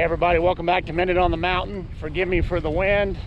Hey everybody, welcome back to Minute on the Mountain. Forgive me for the wind.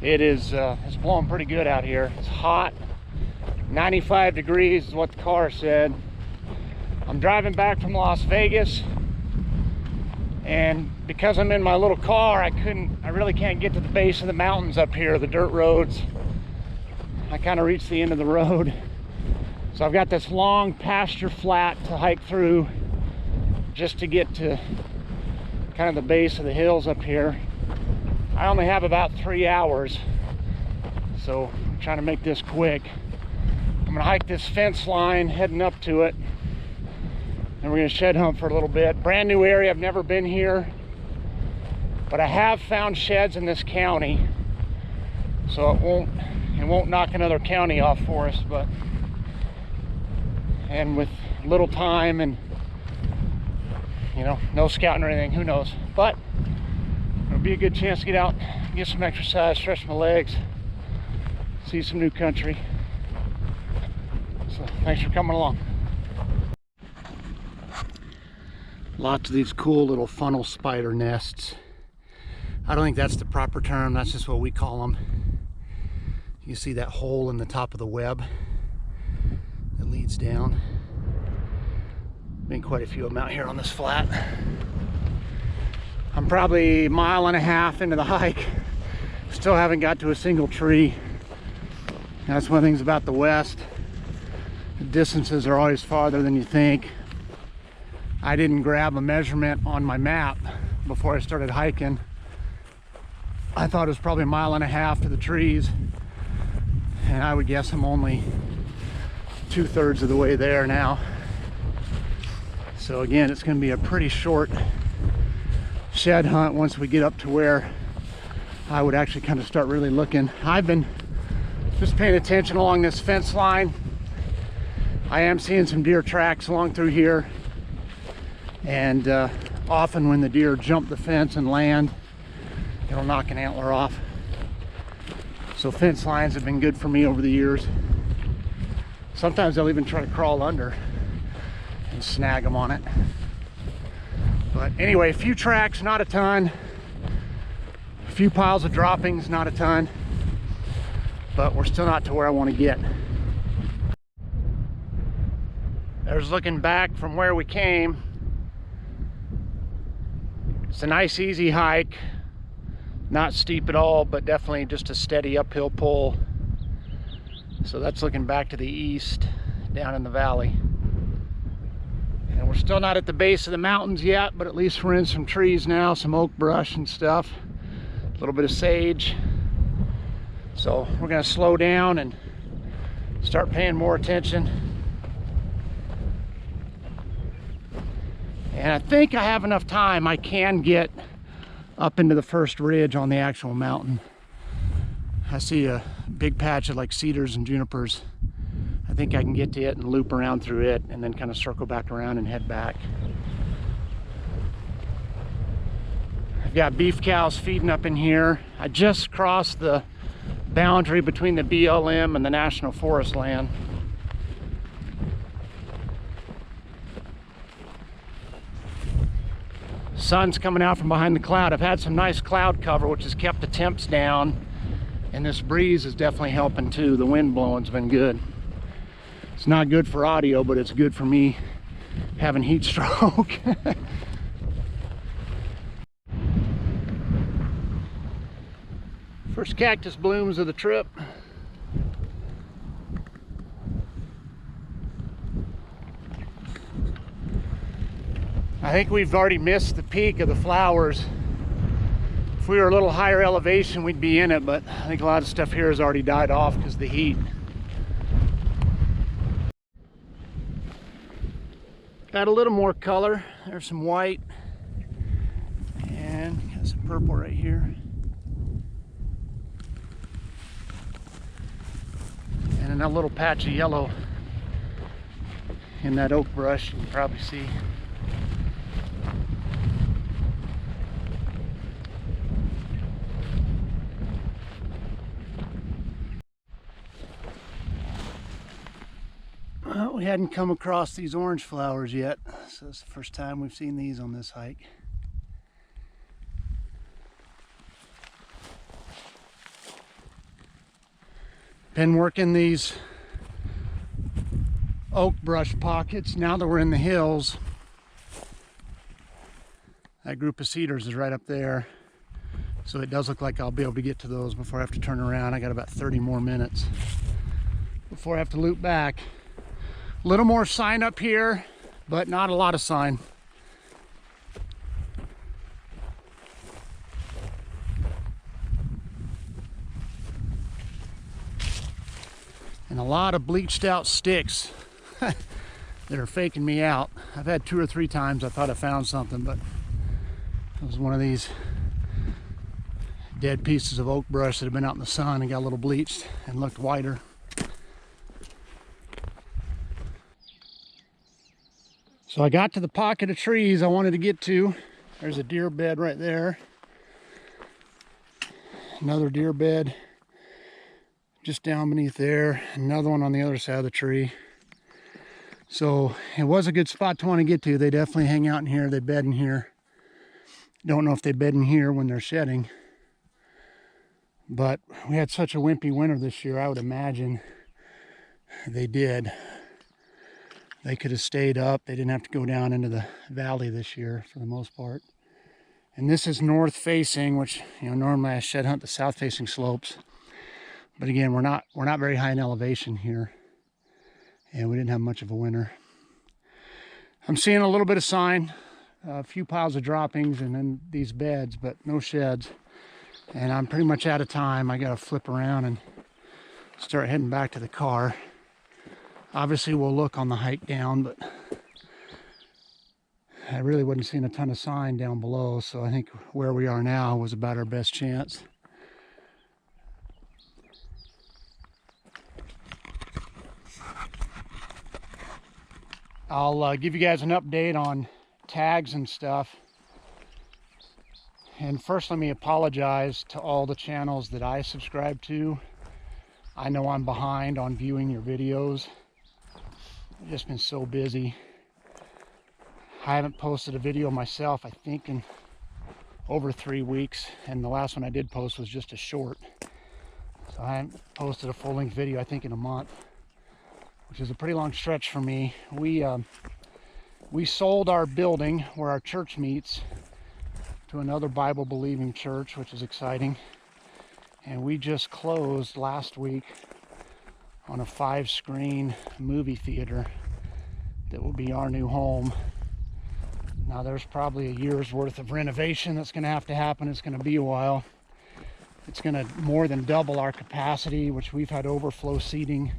It's blowing pretty good out here. It's hot. 95 degrees is what the car said. I'm driving back from Las Vegas, and because I'm in my little car, I really can't get to the base of the mountains up here, the dirt roads. I kind of reached the end of the road. So I've got this long pasture flat to hike through just to get to kind of the base of the hills up here. I only have about 3 hours, so I'm trying to make this quick. I'm gonna hike this fence line heading up to it, and we're gonna shed hunt for a little bit. Brand new area, I've never been here, but I have found sheds in this county, so it won't knock another county off for us. But and with little time and no scouting or anything, who knows, but it'll be a good chance to get out, get some exercise, stretch my legs, see some new country. So thanks for coming along. Lots of these cool little funnel spider nests. I don't think that's the proper term, that's just what we call them. You see that hole in the top of the web that leads down. Been quite a few of them out here on this flat. I'm probably a mile and a half into the hike. Still haven't got to a single tree. That's one of the things about the West. The distances are always farther than you think. I didn't grab a measurement on my map before I started hiking. I thought it was probably a mile and a half to the trees, and I would guess I'm only 2/3 of the way there now. So again, it's going to be a pretty short shed hunt once we get up to where I would actually kind of start really looking. I've been just paying attention along this fence line. I am seeing some deer tracks along through here, and often when the deer jump the fence and land, it'll knock an antler off. So fence lines have been good for me over the years. Sometimes they'll even try to crawl under and snag them on it. But anyway, a few tracks, not a ton. A few piles of droppings, not a ton. But we're still not to where I want to get. There's looking back from where we came. It's a nice easy hike. Not steep at all, but definitely just a steady uphill pull. So that's looking back to the east, down in the valley. And we're still not at the base of the mountains yet, but at least we're in some trees now, some oak brush and stuff. A little bit of sage. So we're gonna slow down and start paying more attention. And I think I have enough time. I can get up into the first ridge on the actual mountain. I see a big patch of like cedars and junipers. I think I can get to it and loop around through it and then kind of circle back around and head back. I've got beef cows feeding up in here. I just crossed the boundary between the BLM and the National Forest land. Sun's coming out from behind the cloud. I've had some nice cloud cover, which has kept the temps down, and this breeze is definitely helping too. The wind blowing's been good. It's not good for audio, but it's good for me having heat stroke. First cactus blooms of the trip. I think we've already missed the peak of the flowers. If we were a little higher elevation, we'd be in it, but I think a lot of stuff here has already died off because of the heat. Got a little more color. There's some white and got some purple right here. And another little patch of yellow in that oak brush, you can probably see. Well, we hadn't come across these orange flowers yet, so it's the first time we've seen these on this hike. Been working these oak brush pockets. Now that we're in the hills, that group of cedars is right up there. So it does look like I'll be able to get to those before I have to turn around. I got about 30 more minutes before I have to loop back. A little more sign up here, but not a lot of sign. And a lot of bleached out sticks that are faking me out. I've had 2 or 3 times I thought I found something, but it was one of these dead pieces of oak brush that had been out in the sun and got a little bleached and looked whiter. So I got to the pocket of trees I wanted to get to. There's a deer bed right there. Another deer bed just down beneath there. Another one on the other side of the tree. So it was a good spot to want to get to. They definitely hang out in here. They bed in here. Don't know if they bed in here when they're shedding. But we had such a wimpy winter this year, I would imagine they did. They could have stayed up. They didn't have to go down into the valley this year for the most part. And this is north facing, which, you know, normally I shed hunt the south facing slopes. But again, we're not very high in elevation here. And we didn't have much of a winter. I'm seeing a little bit of sign, a few piles of droppings and then these beds, but no sheds. And I'm pretty much out of time. I gotta flip around and start heading back to the car. Obviously we'll look on the hike down, but I really wasn't seeing a ton of sign down below, so I think where we are now was about our best chance. I'll give you guys an update on tags and stuff. And first, let me apologize to all the channels that I subscribe to. I know I'm behind on viewing your videos. I've just been so busy. I haven't posted a video myself, I think, in over 3 weeks. And the last one I did post was just a short. So I haven't posted a full-length video, I think, in a month, which is a pretty long stretch for me. We sold our building where our church meets to another Bible-believing church, which is exciting. And we just closed last week on a 5-screen movie theater that will be our new home. Now there's probably a year's worth of renovation that's going to have to happen. It's going to be a while. It's going to more than double our capacity, which we've had overflow seating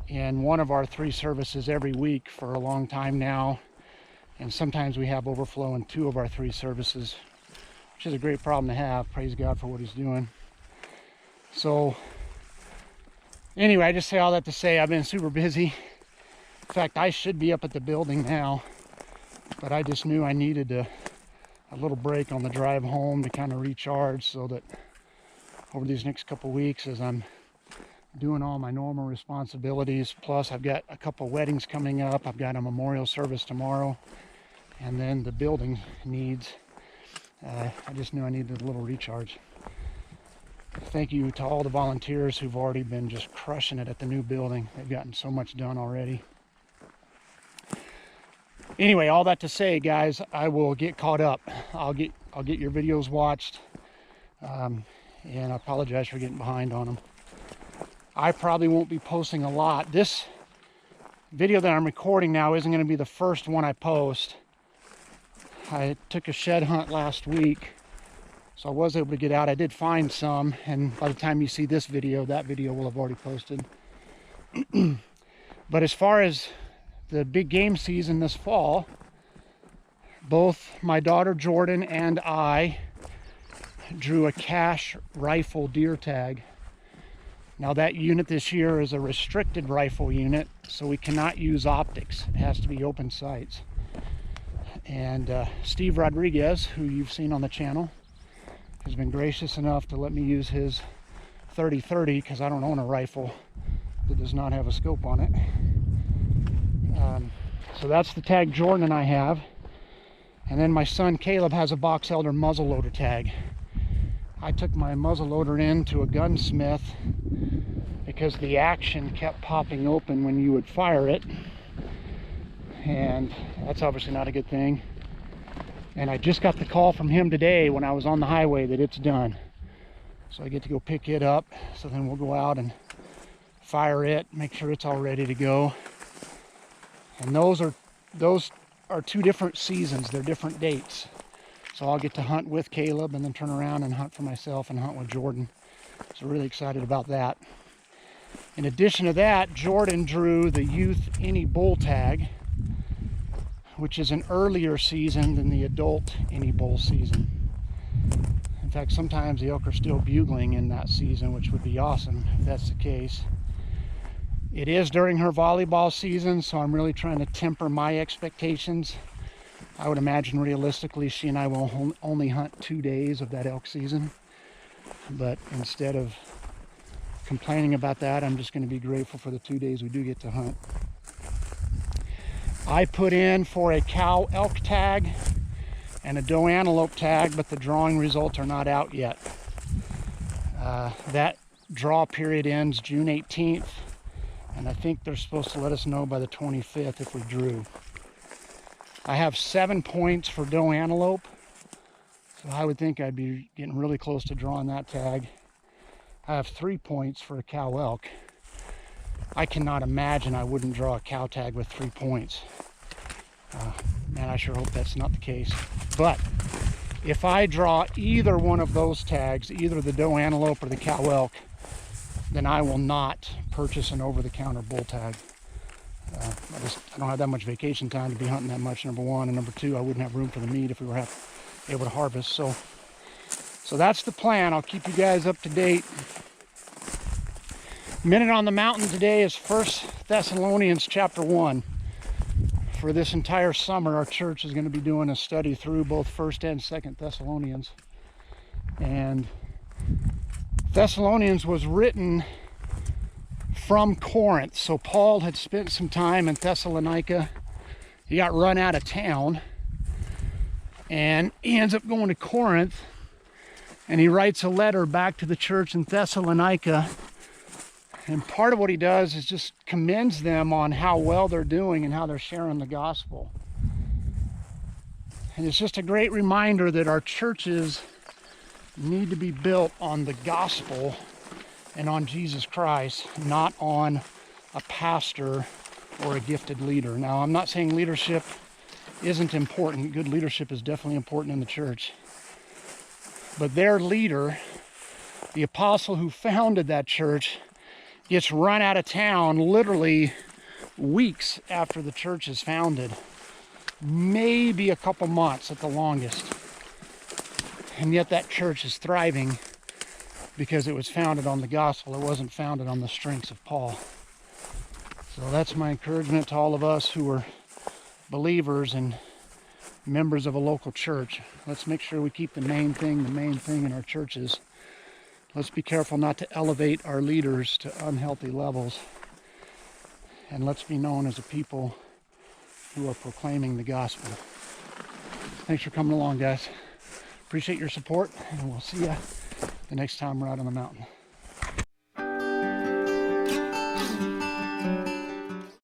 in one of our 3 services every week for a long time now. And sometimes we have overflow in 2 of our 3 services, which is a great problem to have. Praise God for what he's doing. So anyway, I just say all that to say I've been super busy. In fact, I should be up at the building now, but I just knew I needed a little break on the drive home to kind of recharge, so that over these next couple weeks, as I'm doing all my normal responsibilities, plus I've got a couple weddings coming up, I've got a memorial service tomorrow, and then the building needs, I just knew I needed a little recharge. Thank you to all the volunteers who've already been just crushing it at the new building. They've gotten so much done already. Anyway, all that to say, guys, I will get caught up. I'll get your videos watched, and I apologize for getting behind on them. I probably won't be posting a lot. This video that I'm recording now isn't going to be the first one I post. I took a shed hunt last week, so I was able to get out. I did find some, and by the time you see this video, that video will have already posted. But as far as the big game season this fall, both my daughter Jordan and I drew a cash rifle deer tag. Now that unit this year is a restricted rifle unit, so we cannot use optics. It has to be open sights. And Steve Rodriguez, who you've seen on the channel, has been gracious enough to let me use his 30-30 because I don't own a rifle that does not have a scope on it. So that's the tag Jordan and I have. And then my son Caleb has a box elder muzzleloader tag. I took my muzzleloader in to a gunsmith because the action kept popping open when you would fire it. And that's obviously not a good thing. And I just got the call from him today when I was on the highway that it's done. So I get to go pick it up. So then we'll go out and fire it, make sure it's all ready to go. And those are two different seasons. They're different dates. So I'll get to hunt with Caleb and then turn around and hunt for myself and hunt with Jordan. So really excited about that. In addition to that, Jordan drew the Youth Any Bull tag, which is an earlier season than the adult Any Bull season. In fact, sometimes the elk are still bugling in that season, which would be awesome if that's the case. It is during her volleyball season, so I'm really trying to temper my expectations. I would imagine realistically she and I will only hunt 2 days of that elk season. But instead of complaining about that, I'm just going to be grateful for the 2 days we do get to hunt. I put in for a cow elk tag and a doe antelope tag, but the drawing results are not out yet. That draw period ends June 18th. And I think they're supposed to let us know by the 25th if we drew. I have 7 points for doe antelope. So I would think I'd be getting really close to drawing that tag. I have 3 points for a cow elk. I cannot imagine I wouldn't draw a cow tag with 3 points. Man, I sure hope that's not the case. But if I draw either one of those tags, either the doe antelope or the cow elk, then I will not purchase an over-the-counter bull tag. I don't have that much vacation time to be hunting that much, number one. And number two, I wouldn't have room for the meat if we were able to harvest. So that's the plan. I'll keep you guys up to date. Minute on the mountain today is 1 Thessalonians chapter 1. For this entire summer, our church is going to be doing a study through both 1st and 2nd Thessalonians. And Thessalonians was written from Corinth. So Paul had spent some time in Thessalonica. He got run out of town and he ends up going to Corinth, and he writes a letter back to the church in Thessalonica. And part of what he does is just commends them on how well they're doing and how they're sharing the gospel. And it's just a great reminder that our churches need to be built on the gospel and on Jesus Christ, not on a pastor or a gifted leader. Now, I'm not saying leadership isn't important. Good leadership is definitely important in the church. But their leader, the apostle who founded that church, gets run out of town literally weeks after the church is founded. Maybe a couple months at the longest. And yet that church is thriving because it was founded on the gospel. It wasn't founded on the strengths of Paul. So that's my encouragement to all of us who are believers and members of a local church. Let's make sure we keep the main thing in our churches. Let's be careful not to elevate our leaders to unhealthy levels. And let's be known as a people who are proclaiming the gospel. Thanks for coming along, guys. Appreciate your support, and we'll see you the next time we're out on the mountain.